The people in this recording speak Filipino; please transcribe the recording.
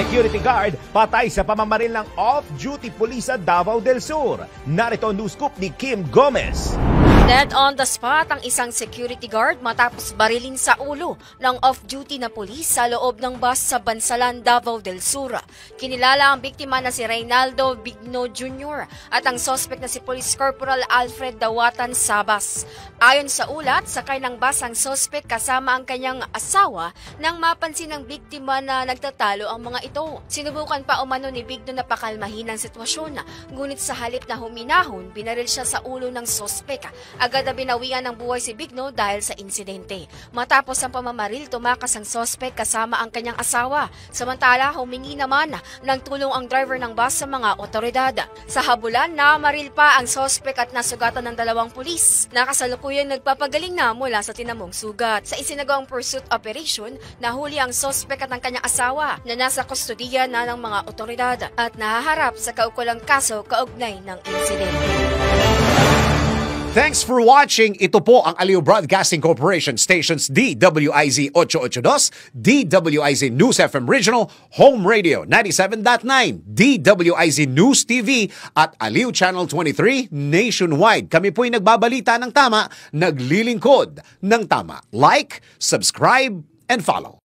Security guard patay sa pamamaril ng off-duty police sa Davao del Sur. Narito ang news scoop ni Kim Gomez. Dead on the spot ang isang security guard matapos barilin sa ulo ng off-duty na pulis sa loob ng bus sa Bansalan, Davao del Sur. Kinilala ang biktima na si Reynaldo Bigno Jr. at ang suspect na si Police Corporal Alfred Dawatan Sabas. Ayon sa ulat, sakay ng bus ang suspect kasama ang kanyang asawa nang mapansin ng biktima na nagtatalo ang mga ito. Sinubukan pa umano ni Bigno na pakalmahin ang sitwasyon, ngunit sa halip na huminahon, binaril siya sa ulo ng suspect. Agad na binawian ng buhay si Bigno dahil sa insidente. Matapos ang pamamaril, tumakas ang suspect kasama ang kanyang asawa. Samantala, humingi naman ng tulong ang driver ng bus sa mga otoridad. Sa habulan, namaril pa ang suspect at nasugatan ng 2 pulis. Nakasalukuyang nagpapagaling na mula sa tinamong sugat. Sa isinagawang pursuit operation, nahuli ang suspect at ang kanyang asawa na nasa kustodiya na ng mga otoridad at nahaharap sa kaukulang kaso kaugnay ng insidente. Thanks for watching. Ito po ang Aliw Broadcasting Corporation stations DWIZ 882, DWIZ News FM Regional, Home Radio 97.9, DWIZ News TV at Aliw Channel 23 nationwide. Kami po'y nagbabalita ng tama, naglilingkod ng tama. Like, subscribe, and follow.